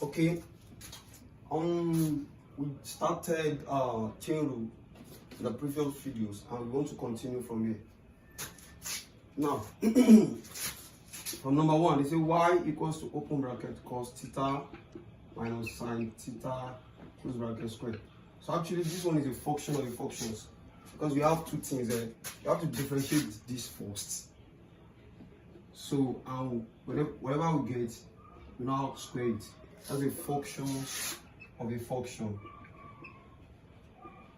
Okay, we started chain rule in the previous videos, and we want to continue from here. Now, from number 1, they say y equals to open bracket cos theta minus sin theta close bracket square. So actually, this one is a function of the functions, because we have two things there. You have to differentiate this first. So whatever we get, we now square it. That's a function of a function.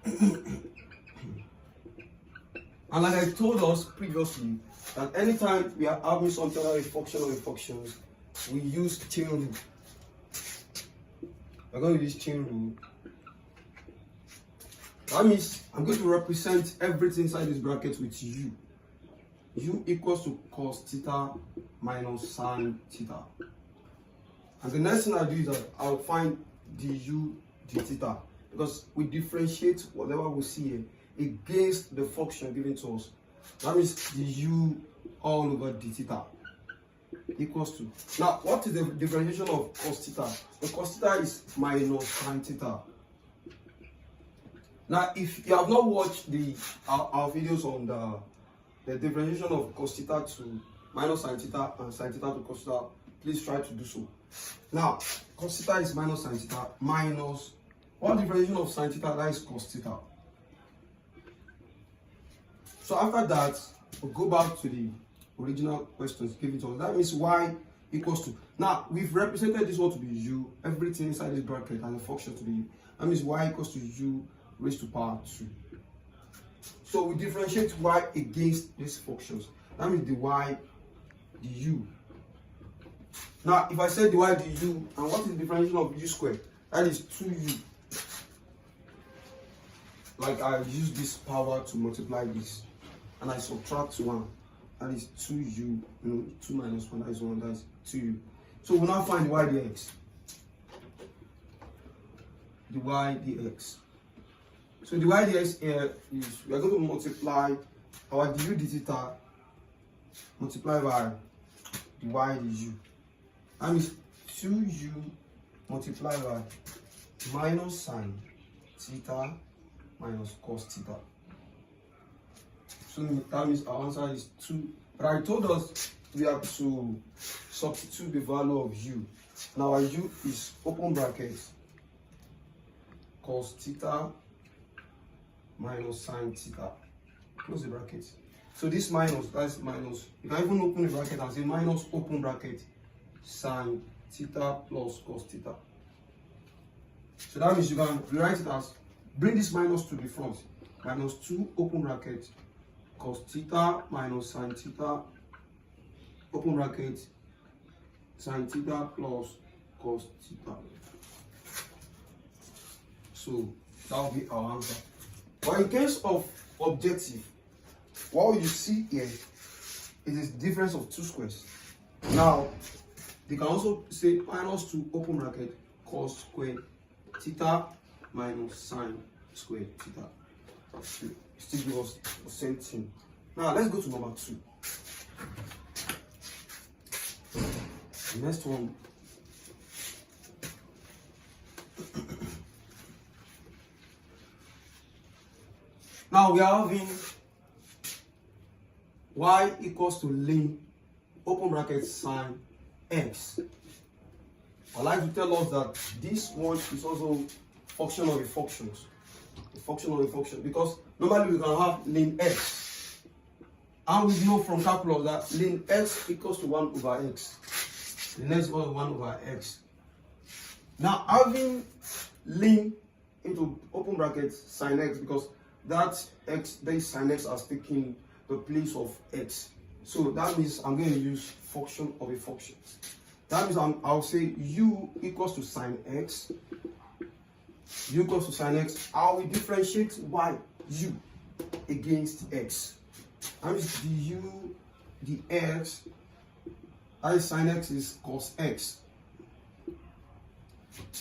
And like I told us previously, that anytime we are having something like a function of a function, we use chain rule. We're going to use chain rule. That means I'm going to represent everything inside this bracket with u. U equals to cos theta minus sin theta. And the next thing I do is that I'll find du d theta, because we differentiate whatever we see here against the function given to us. That means du all over d theta equals to. Now, what is the differentiation of cos theta? The cos theta is minus sin theta. Now, if you have not watched our videos on the differentiation of cos theta to minus sin theta and sin theta to cos theta, please try to do so. Now, cos theta is minus sin theta minus what differentiation of sin theta, that is cos theta. So after that, we'll go back to the original questions given to us. That means y equals to. Now, we've represented this one to be u, everything inside this bracket and the function to be u. That means y equals to u raised to power 2. So we differentiate y against these functions. That means the y, the u. Now, if I say the y, the u, and what is the differentiation of u squared? That is 2u. Like I use this power to multiply this, and I subtract 1. That is 2u. 2 minus 1, that is 1, that is 2u. So we'll now find the y dx. The y dx. So the y dx here is, we are going to multiply our du d theta multiply by the y du. That means 2u multiplied by minus sin theta minus cos theta. So that means our answer is 2. But I told us we have to substitute the value of u. Now our u is open brackets cos theta minus sin theta, close the bracket. So this minus, that's minus. You can even open the bracket and say minus open bracket sin theta plus cos theta. So that means you can rewrite it as, bring this minus to the front, minus 2 open bracket cos theta minus sin theta open bracket sin theta plus cos theta. So that will be our answer. But in case of objective, what you see here is the difference of 2 squares. Now, they can also say minus 2 open bracket cos square theta minus sin square theta. Still give us the same thing. Now, let's go to number 2. The next one. Now we are having y equals to ln open bracket sin x. I'd like to tell us that this one is also function of the functions. A function of a function, because normally we can have ln x. And we know from calculus that ln x equals to 1 over x. Ln x equals to 1 over x. Now having ln into open bracket sin x, because that x, this sin x has taken the place of x. So that means I'm going to use function of a function. That means I'll say u equals to sin x. U equals to sin x. I will differentiate y, u, against x. That means the u, the x, that is sin x is cos x.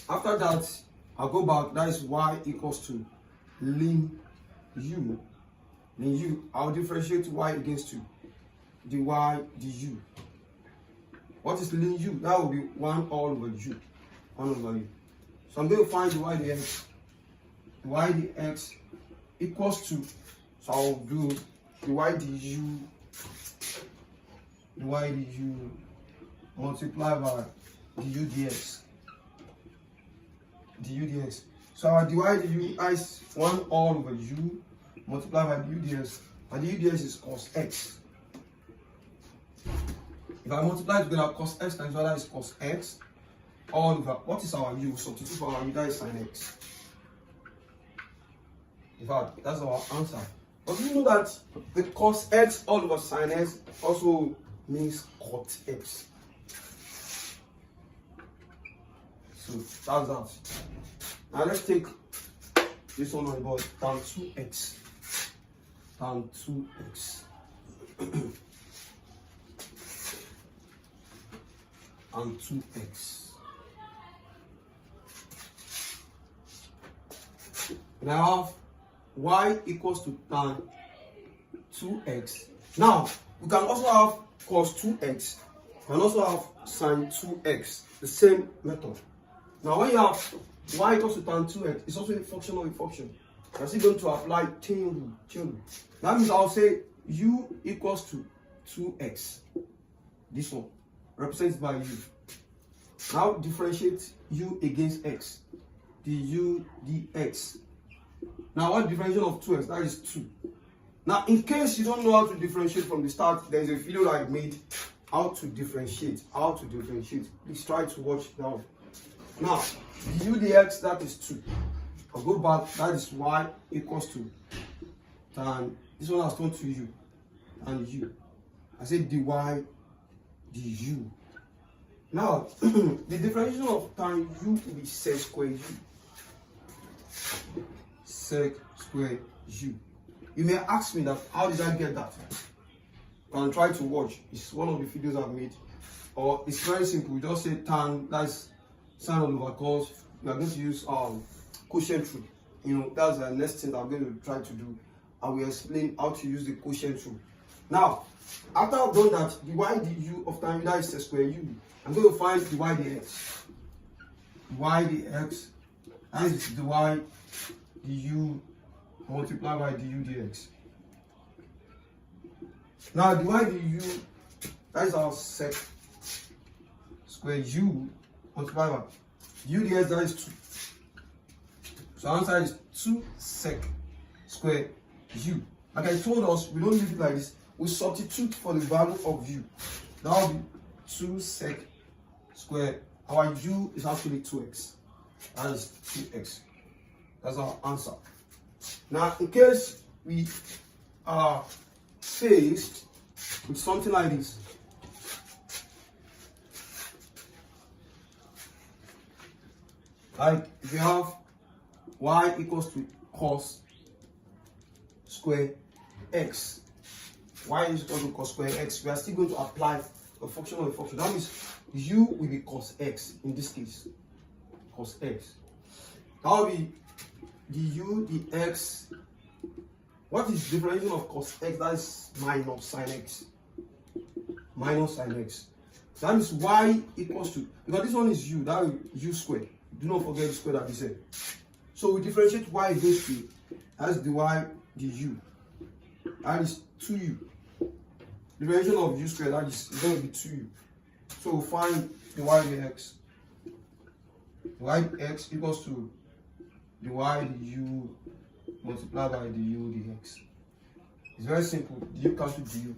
After that, I'll go back. That is y equals to ln u. Then u, I'll differentiate y against 2. dy du. What is ln u? That will be 1 all over u. 1 over u. So I'm going to find dy dx. Dy dx equals to, so I'll do dy du multiply by du dx. So our dy du is 1 all over u multiply by du dx, and du dx is cos x. If I multiply together, cos x times y is cos x all over, what is our u? Substitute for our u, that is sin x. In fact, that's our answer. But do you know that the cos x all over sin x also means cot x? So that's that. Now let's take this one on the board, tan 2x. Tan 2x. And 2x. And I have y equals to tan 2x. Now, we can also have cos 2x. We can also have sin 2x. The same method. Now, when you have y equals to tan 2x, it's also a function of a function. We're still going to apply chain rule. That means I'll say u equals to 2x. This one represented by u. Now differentiate u against x. Du dx. Now what differentiation of 2x? That is 2. Now in case you don't know how to differentiate from the start, there is a video that I made how to differentiate. Please try to watch that one. Now du dx, that is 2. I'll go back, that is y equals to tan, this one has turned to u and u. I said dy du. Now the differentiation of tan u will be sec square u. Sec square u. You may ask me that, how did I get that? You can try to watch. It's one of the videos I've made. Or it's very simple. You just say tan, that's sine over cos. We are going to use quotient rule. You know, that's the next thing I'm going to try to do. I will explain how to use the quotient rule. Now, after I've done that, the y du of tan u, that is sec square u. I'm going to find the y dx. Y dx, that is the y du multiplied by du dx. Now, the y du, that is our sec square u multiplied by du dx, that is 2. So our answer is 2 sec square u. Like I told us, we don't leave it like this. We substitute for the value of u. That will be 2 sec square. Our u is actually 2x. That is 2x. That's our answer. Now, in case we are faced with something like this, like if you have y equals to cos square x, y is equal to cos square x, we are still going to apply a function of a function. That means u will be cos x in this case. Cos x. That will be du dx. What is the differentiation of cos x? That is minus sin x. Minus sin x. So that means y equals to, because this one is u, that is u squared. Do not forget the square that we said. So we differentiate y against u. That's dy du. That is 2u. Differentiation of u squared, that is going to be 2u. So we'll find the y dx. Y dx equals to dy du multiplied by du dx. It's very simple. Du cancel du.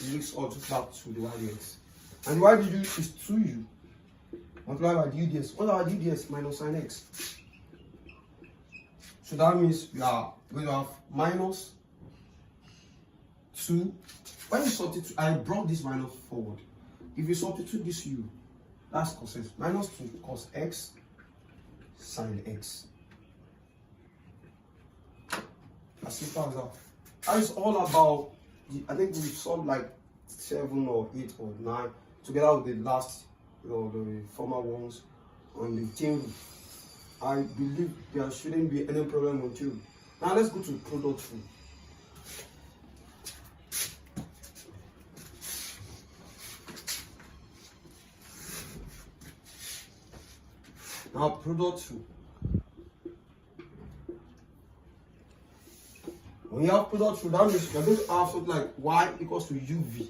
It makes all to back to the y dx. And the y du is 2u multiplied by du dx. What are du dx? Minus sin x. So that means we are going to have minus 2. When you substitute, I brought this minus forward. If you substitute this u, that's cos x. Minus 2 cos x sin x. As simple as that. That is all about, I think we've solved like 7 or 8 or 9 together with the last, the former ones on the chain. I believe there shouldn't be any problem with you. Now let's go to product rule. Now product rule. When you have product rule, that means you're going to have something like y equals to uv.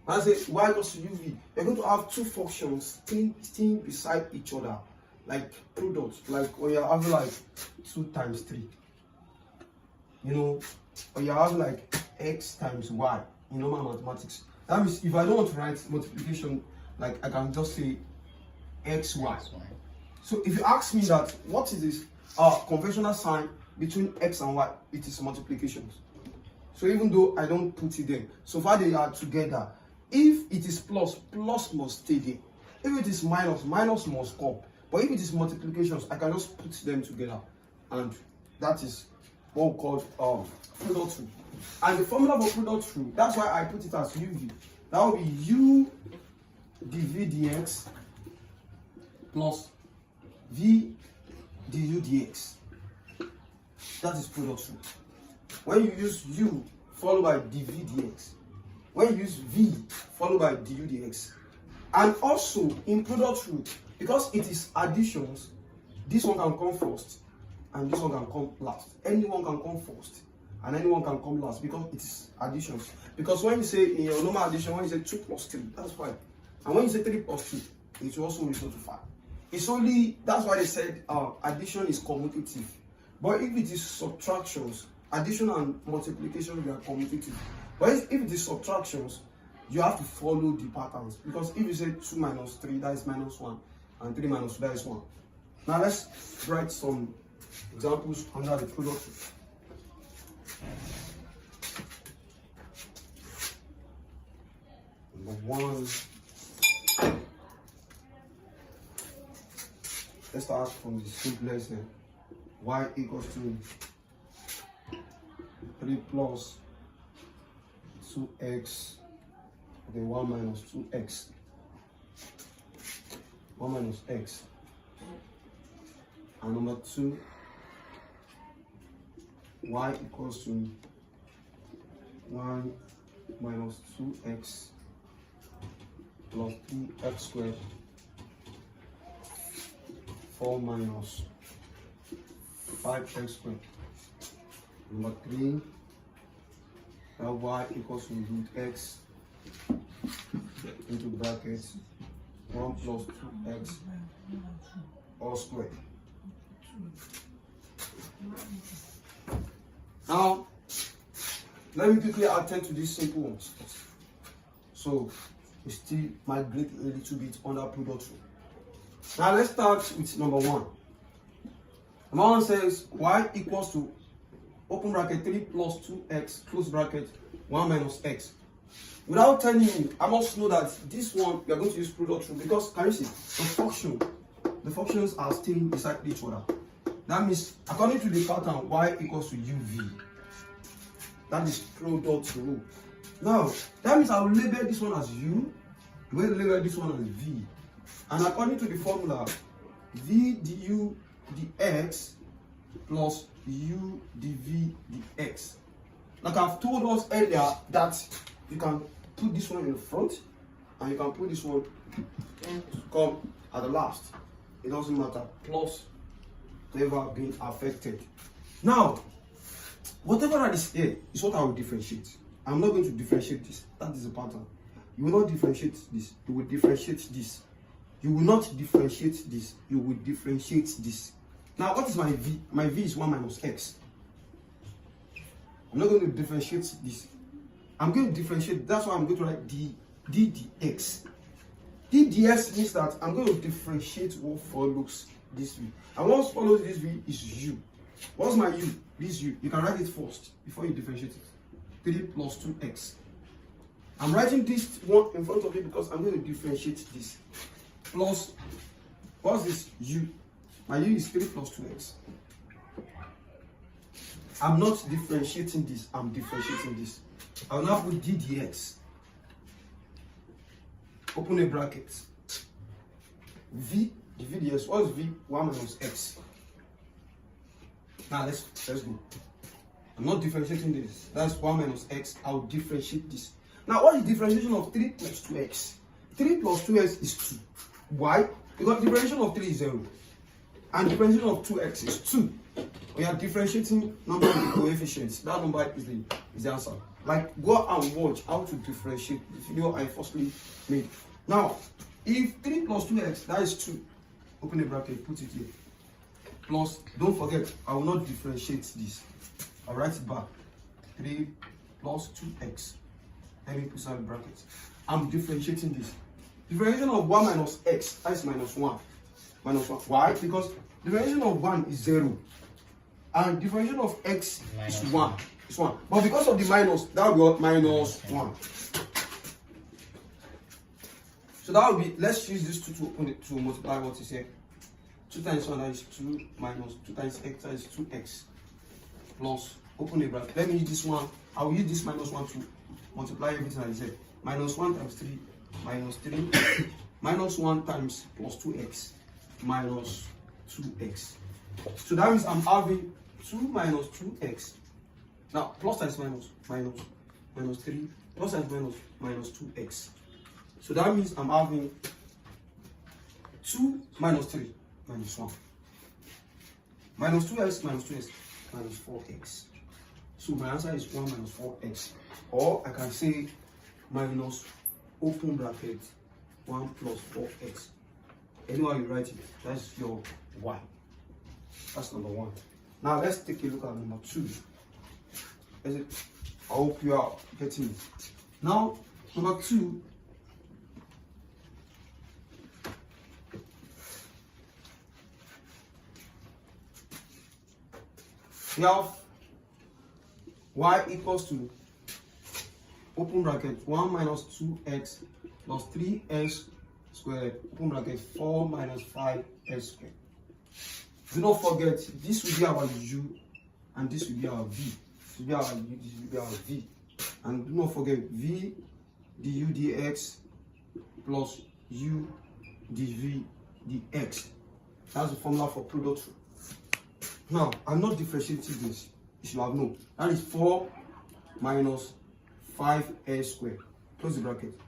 I say y equals to uv. You're going to have two functions staying beside each other, like product, like when you're having like 2 times 3. You know, or you're having like x times y in normal mathematics. That means if I don't want to write multiplication, like I can just say xy. So if you ask me that what is this conventional sign between x and y, it is multiplications. So even though I don't put it there, so far they are together. If it is plus, plus must stay there. If it is minus, minus must come. But if it is multiplications, I can just put them together, and that is what we call product rule. And the formula for product rule, that's why I put it as uv. That will be u dv dx plus v du dx. That is product rule. When you use u followed by dv dx, when you use v followed by du dx, and also in product rule, because it is additions, this one can come first and this one can come last. Anyone can come first and anyone can come last because it is additions. Because when you say in your normal addition, when you say 2 plus 3, that's 5. And when you say 3 plus 2, it will also result to 5. It's only, that's why they said addition is commutative. But if it is subtractions, addition and multiplication, they are commutative. But if it is subtractions, you have to follow the patterns. Because if you say 2 minus 3, that is minus 1. And 3 minus 2, that is 1. Now let's write some examples under the product. Number 1. Let's start from the simplest then. Y equals to 3 plus 2x, then 1 minus 2x. 1 minus x. And number 2, y equals to 1 minus 2x plus 3x squared, 4 minus 5x squared. Number 3, y equals to root x into brackets 1 plus 2x all squared. Now, let me quickly attend to these simple ones. So, we still migrate a little bit under product rule. Now, let's start with number 1. Number 1 says y equals to open bracket 3 plus 2x close bracket 1 minus x. Without telling me, I must know that this one we are going to use product rule because can you see the functions are staying beside each other. That means according to the pattern y equals to uv. That is product rule. Now that means I will label this one as u, we will label this one as v, and according to the formula v du dx plus u dv dx. Like I've told us earlier that you can put this one in the front and you can put this one to come at the last. It doesn't matter. Plus never been affected. Now, whatever that is here is what I will differentiate. I'm not going to differentiate this. That is the pattern. You will not differentiate this. You will differentiate this. You will not differentiate this. You will differentiate this. Now, what is my v? My v is 1 minus x. I'm not going to differentiate this. I'm going to differentiate. That's why I'm going to write d dx. D dx means that I'm going to differentiate what follows this v. And what follows this v is u. What's my u? This u. You can write it first before you differentiate it. 3 plus 2x. I'm writing this one in front of it because I'm going to differentiate this. Plus, what's this u? My u is 3 plus 2x. I'm not differentiating this, I'm differentiating this. I'll now put d dx. Open a bracket. V, dv dx. What's v? 1 minus x. Now let's go. I'm not differentiating this. That's 1 minus x. I'll differentiate this. Now what is the differentiation of 3 plus 2x? 3 plus 2x is 2. Why? Because differentiation of 3 is 0. And differentiation of 2x is 2. We are differentiating number of the coefficients. That number is the answer. Like, go and watch how to differentiate the video I firstly made. Now, if 3 plus 2x, that is 2. Open a bracket, put it here. Plus, don't forget, I will not differentiate this. I'll write it back. 3 plus 2x. Let me put some in brackets. I'm differentiating this. Differentiation of 1 minus x, that is minus 1. Minus 1. Why? Because differentiation of 1 is 0. And differentiation of x is 1. It's 1. But because of the minus, that will be minus 1. So that will be, let's use this 2 to multiply what is here. 2 times 1, that is 2 minus 2 times x, that is 2x. Plus, open a bracket. Let me use this one. I will use this minus 1 to multiply everything that is here. Minus 1 times 3, minus 3, minus 1 times plus 2x, minus 2x. So that means I'm having 2 minus 2x. Now, plus times minus, minus 3, plus times minus 2x. So that means I'm having 2 minus 3, minus 1. Minus 2x, minus 2x, minus 4x. So my answer is 1 minus 4x. Or I can say minus, open bracket, 1 plus 4x. Anyway you write it, that's your y. That's number 1. Now let's take a look at number 2. I hope you are getting it. Now, number 2. We have y equals to, open bracket, 1 minus 2x plus 3x squared, open bracket, 4 minus 5x squared. Do not forget, this will be our u and this will be our v. This will be our u, this will be our v. And do not forget, v du dx plus u dv dx. That's the formula for product. Now, I'm not differentiating this. You should have known. That is 4 minus 5x squared. Close the bracket.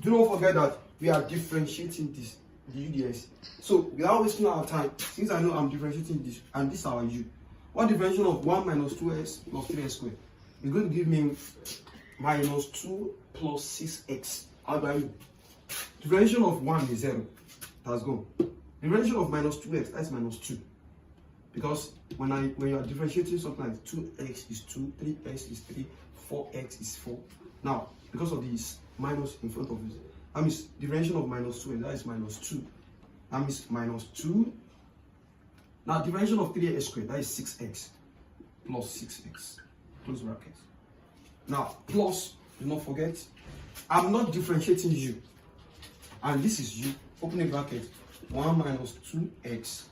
Do not forget that we are differentiating this, the UDS. So, without wasting our time, since I know I'm differentiating this, and this is our u, what differentiation of 1 minus 2x plus 3x squared is going to give me minus 2 plus 6x. How do I know? Differentiation of 1 is 0. That's gone. Differentiation of minus 2x, that's minus 2. Because when you are differentiating something like 2x is 2, 3x is 3, 4x is 4. Now, because of this minus in front of it, that means differentiation of minus 2, and that is minus 2. That means minus 2. Now, differentiation of 3x squared, that is 6x plus 6x. Close bracket. Now, plus, do not forget, I'm not differentiating u. And this is u. Open a bracket. 1 minus 2x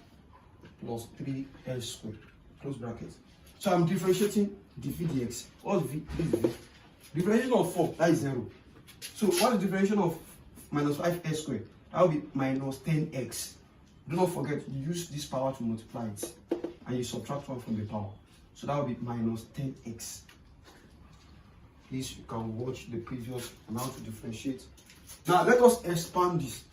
plus 3x squared. Close bracket. So I'm differentiating the v dx. What's v? This is v. Differentiation of 4, that is 0. So what is differentiation of minus 5x squared? That will be minus 10x. Do not forget, you use this power to multiply it. And you subtract 1 from the power. So that will be minus 10x. Please, you can watch the previous on how to differentiate. Now let us expand this.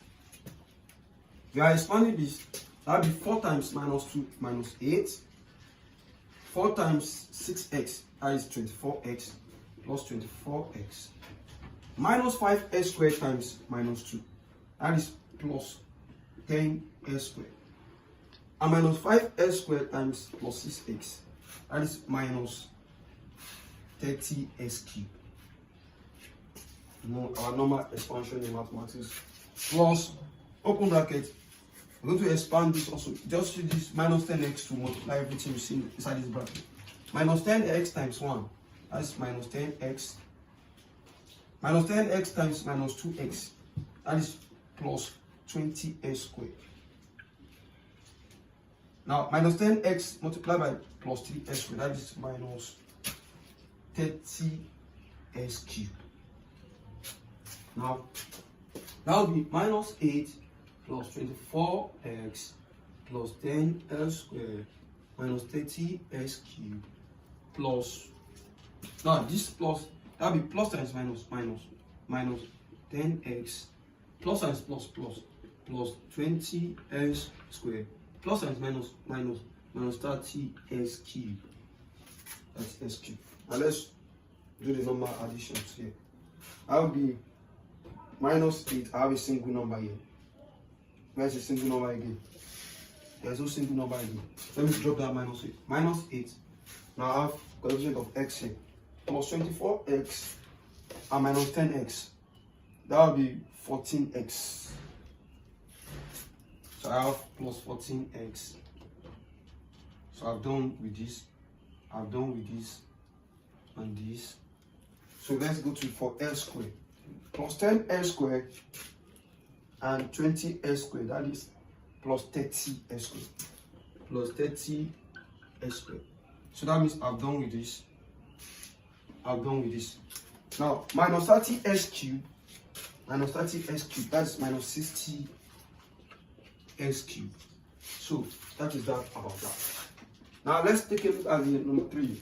We are expanding this. That will be 4 times minus 2 minus 8. 4 times 6x, that is 24x plus 24x. Minus 5x squared times minus 2. That is plus 10x squared. And minus 5x squared times plus 6x. That is minus 30x cubed. No, our normal expansion in mathematics. Plus, open bracket. We're going to expand this also. Just use this minus 10x to multiply everything you see inside this bracket. Minus 10x times 1. That's minus 10x. Minus 10x times minus 2x. That is plus 20x squared. Now, minus 10x multiplied by plus 3x squared. That is minus 30x cubed. Now, that will be minus 8 plus 24x plus 10x squared minus 30x cubed plus, now this plus, that will be plus times minus minus minus 10x plus times plus plus plus 20x squared plus and minus 30x cubed. That's x cubed. Now let's do the number additions here. I'll be minus 8. I have a single number here. Where's the single number again? There's no single number again. Let me drop that minus 8. Minus 8. Now I have coefficient of x here. Plus 24x and minus 10x. That will be 14x. So I have plus 14x. So I've done with this. I've done with this and this. So let's go to for x squared. Plus 10x squared and 20x squared. That is plus 30x squared. Plus 30x squared. So that means I've done with this. I've done with this. Now minus 30x cubed. Minus 30x cubed. That's minus 60x cubed. So that is that about that. Now let's take a look at the number 3.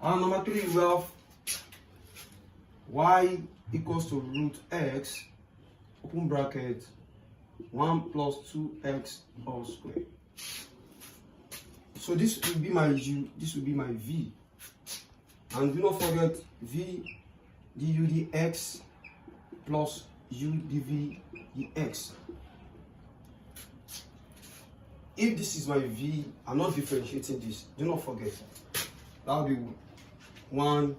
And number 3, we have y equals to root x, open bracket, 1 plus 2x all squared. So this will be my u, this will be my v. And do not forget v du dx plus u dv dx. If this is my v, I'm not differentiating this. Do not forget. That will be 1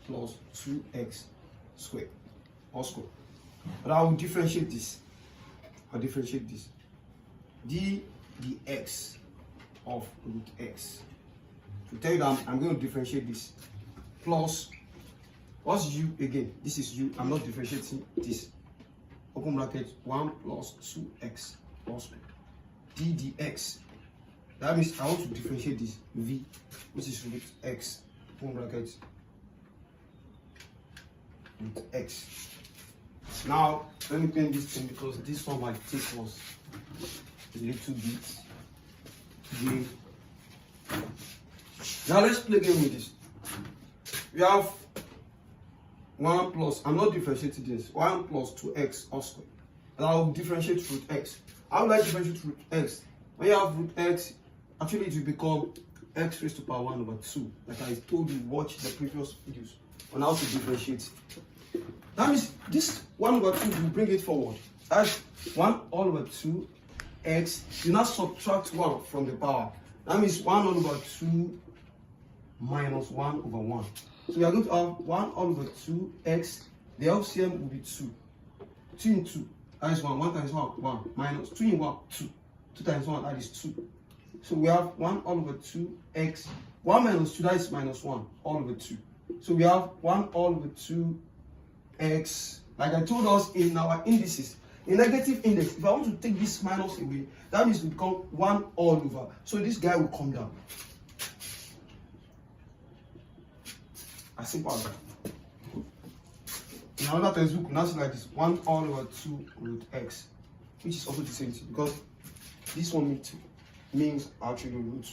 plus 2x squared or squared. But I will differentiate this. I'll differentiate this. d dx of root x. To tell you that I'm going to differentiate this. Plus, what's u again? This is u. I'm not differentiating this. Open bracket 1 plus 2x all squared. d dx. That means I want to differentiate this v, which is root x. Open bracket root x. Now let me paint this thing because this one might take us a little bit. Game. Now let's play game with this. We have 1 plus, I'm not differentiating this, 1 plus 2x all squared. And I will differentiate root x. How will I differentiate root x? When you have root x, actually it will become x raised to power 1 over 2. Like I told you, watch the previous videos on how to differentiate. That means this 1 over 2 will bring it forward. That's 1 all over 2 x. You now subtract 1 from the power. That means 1 all over 2 minus 1 over 1. So we are going to have 1 all over 2 x. The LCM will be 2. 2 in 2. That is 1. 1 times 1, 1. Minus 2 in 1, 2. 2 times 1, that is 2. So we have 1 all over 2 x. 1 minus 2, that is minus 1 all over 2. So we have 1 all over 2 x. Like I told us in our indices, in negative index, if I want to take this minus away, that means it will become 1 all over. So this guy will come down. As simple as that. In another textbook, we now see like this 1 all over 2 root x, which is also the same thing because this one means actually root.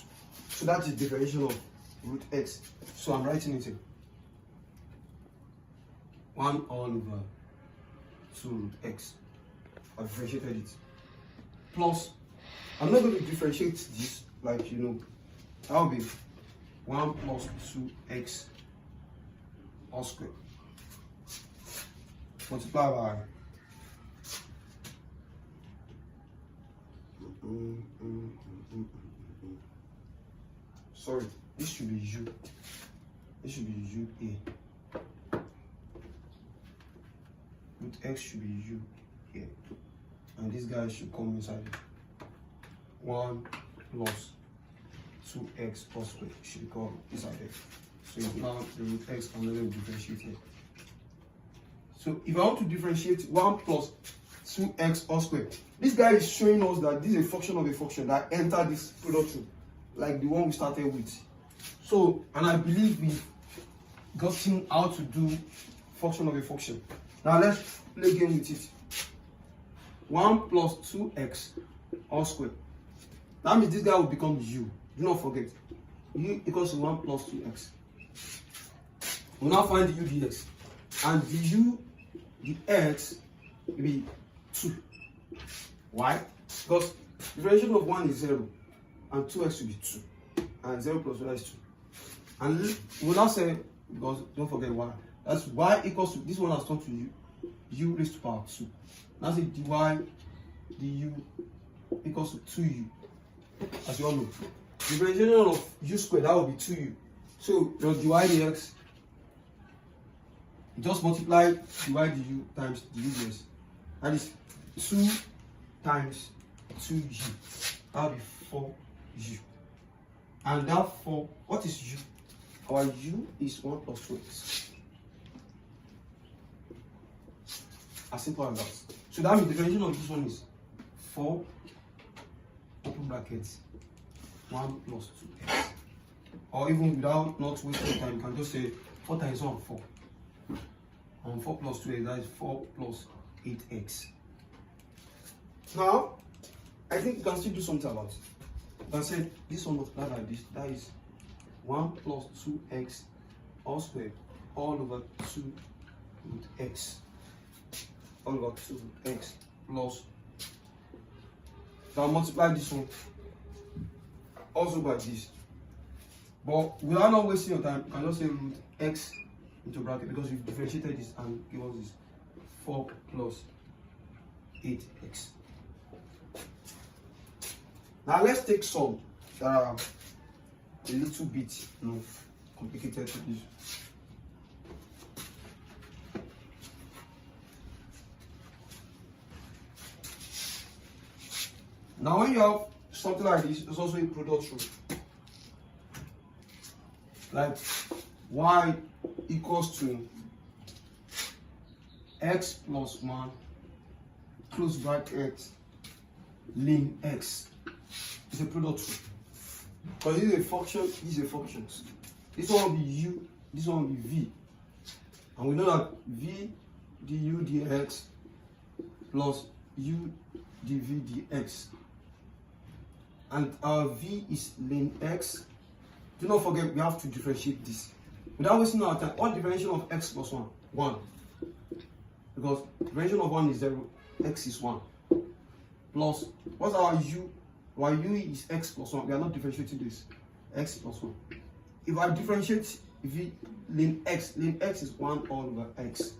So that is the definition of root x. So I'm writing it here. 1 all over 2 root x. I differentiated it. Plus, I'm not going to differentiate this like you know. That will be 1 plus 2x all squared. Multiply by sorry, this should be u. This should be u a. Root x should be u here. And this guy should come inside it. 1 plus 2x plus squared should come inside it. So you now the root x and then differentiate here. So if I want to differentiate 1 plus 2x all squared, this guy is showing us that this is a function of a function that entered this product room, like the one we started with. So, and I believe we've gotten how to do function of a function. Now let's play game with it. 1 plus 2x all squared. That means this guy will become u. Do not forget. U equals to 1 plus 2x. We'll now find the u dx. And the u dx will be 2. Why? Because differentiation of 1 is 0 and 2x will be 2. And 0 plus 1 is 2. And we'll now say, because don't forget y. That's y equals to, this one has turned to u raised to power 2. Now say dy du equals to 2u. As you all know. Differentiation of u squared, that will be 2u. So your dy dx, just multiply dy du times du dx. That is 2 times 2u. That will be 4u. And therefore, what is u? Our u is 1 plus 2x. As simple as that. So that means the differentiation of this one is 4 open brackets 1 plus 2x. Or even without not wasting time, you can just say 4 times 1 4. And 4 plus 2x, that is 4 plus 8x. Now, I think you can still do something about it. You can say this one multiplied by this, that is 1 plus 2x all squared all over 2 root x. All over 2 root x plus. Now multiply this one also by this. But without not wasting your time, you can just say root x into bracket because we've differentiated this and give us this 4 plus 8x. Now let's take some that are a little bit complicated to this. Now when you have something like this, it's also a product rule. Like y equals to x plus 1 close bracket ln x. It's a product rule. Because this is a function, this is a function. This one will be u, this one will be v. And we know that v du dx plus u dv dx. And our v is ln x. Do not forget, we have to differentiate this. Without wasting our time, what differentiation of x plus 1? 1. Because differentiation of 1 is 0, x is 1. Plus, what's our u? Our u is x plus 1. We are not differentiating this. X plus 1. If I differentiate v ln x is 1 all over x.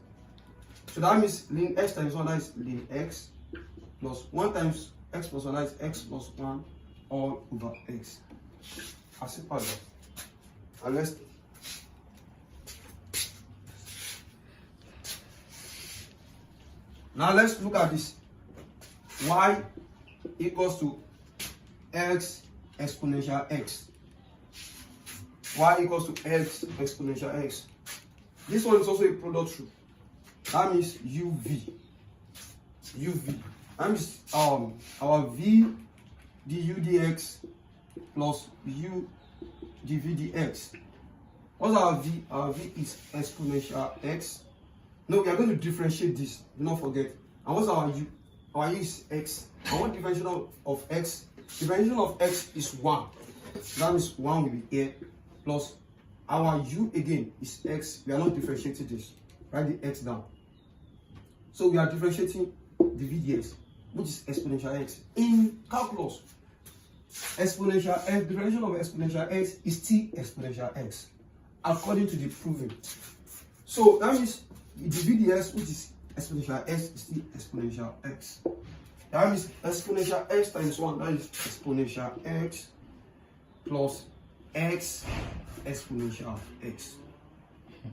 So that means ln x times 1, that is ln x plus 1 times x plus 1, that is x plus 1 all over x. As simple as that. And let's now let's look at this. Y equals to x exponential x. Y equals to x exponential x. This one is also a product rule. That means uv. That means our v du dx plus u dv dx. What's our v? Our v is exponential x. No, we are going to differentiate this. Do not forget. And what's our u? Our u is x. And what differentiation of x? Differentiation of x is 1. That means 1 will be here. Plus our u again is x. We are not differentiating this. Write the x down. So we are differentiating the v dx, which is exponential x. In calculus, exponential x, differentiation of exponential x is t exponential x, according to the proving. So that means the v dx, which is exponential x, is t exponential x. That means exponential x times 1, that is exponential x plus x exponential x.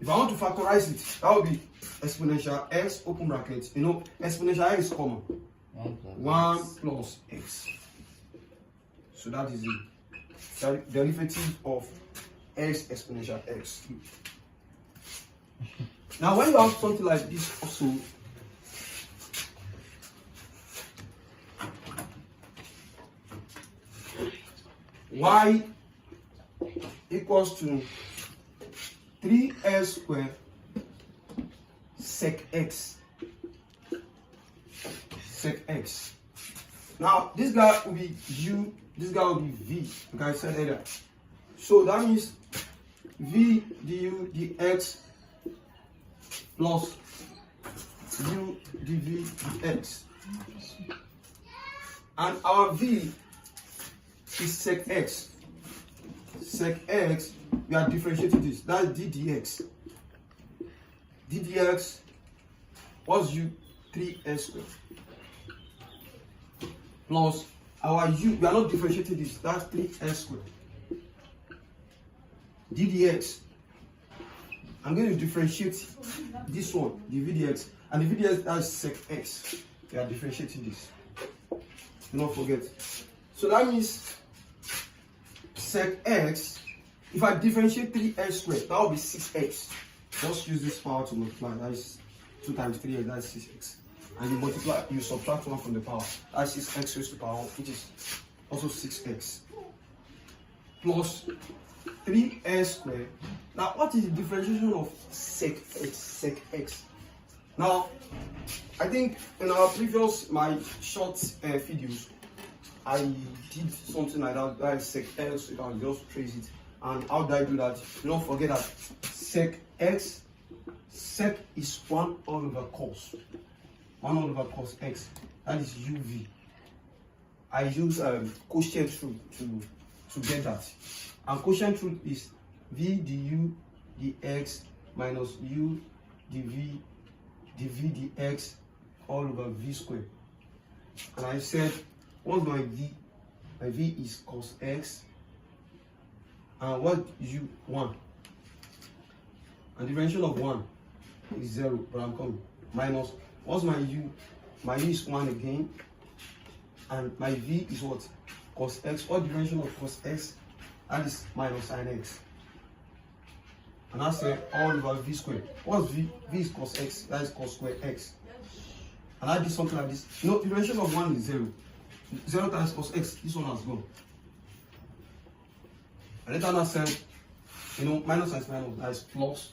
If I want to factorize it, that would be exponential x open brackets. You know, exponential x is common. 1 plus x. So that is the derivative of x exponential x. Now when you have something like this also, y equals to 3x squared sec x. Now this guy will be u, this guy will be v, like I said earlier. So that means v du dx plus u dv dx. And our v is sec x. Sec x, we are differentiating this. That's d dx. D dx, what's u? 3s squared. Plus our u, we are not differentiating this. That's 3s squared. D dx, I'm going to differentiate this one, the v dx. And the v dx, that's sec x. We are differentiating this. Do not forget. So that means sec x, if I differentiate 3x squared, that will be 6x. Just use this power to multiply. That is 2 times 3x, that's 6x. And you multiply, you subtract 1 from the power. That's 6x raised to the power 1, which is also 6x. Plus 3x squared. Now, what is the differentiation of sec x? Sec x. Now, I think in our previous, my short videos, I did something like that. That is sec x. You can just trace it. And how do I do that? You don't forget that sec x, sec is 1 all over cos. 1 all over cos x. That is uv. I use quotient rule to get that. And quotient rule is v du dx minus u dv dx all over v squared. And I said, what's my v? My v is cos x. And what u? 1. And the differential of 1 is 0, but I'm coming. Minus, what's my u? My u is 1 again. And my v is what? Cos x. What differential of cos x? That is minus sin x. And I say all over v squared. What's v? V is cos x. That is cos square x. And I did something like this. No, the differential of 1 is 0. 0 times cos x. This one has gone. And later on I said, minus times minus, that is plus,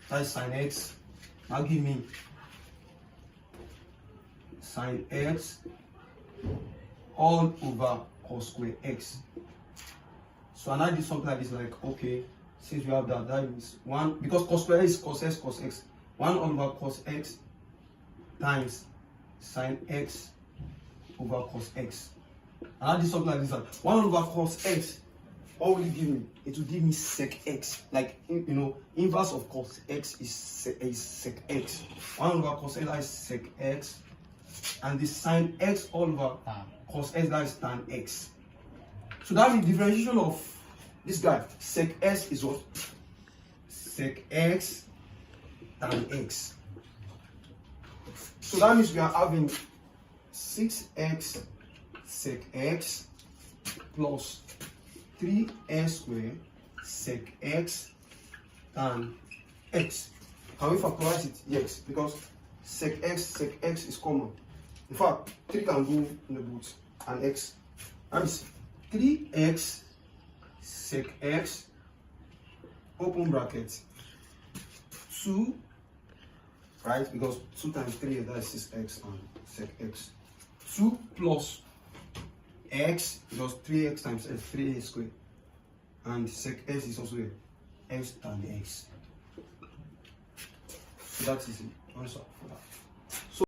that is sin x. Now give me sin x all over cos square x. So and I did something like this, like, okay, since we have that, that means 1, because cos square is cos x cos x. 1 over cos x times sin x over cos x. And I did something like this, like 1 over cos x. What will it give me? It will give me sec x. Like, inverse of cos x is sec x. 1 over cos x, that is sec x. And the sin x all over cos x, that is tan x. So that means differentiation of this guy, sec x is what? Sec x tan x. So that means we are having 6x sec x plus 3s squared sec x tan x. Can we factorize it? Yes, because sec x is common. In fact, 3 can go in the boot and x. That means 3x sec x open bracket 2, right? Because 2 times 3, that is 6x and sec x. 2 plus x, because 3x times 3a squared, and sec x is also x tan x. So that is the answer for that.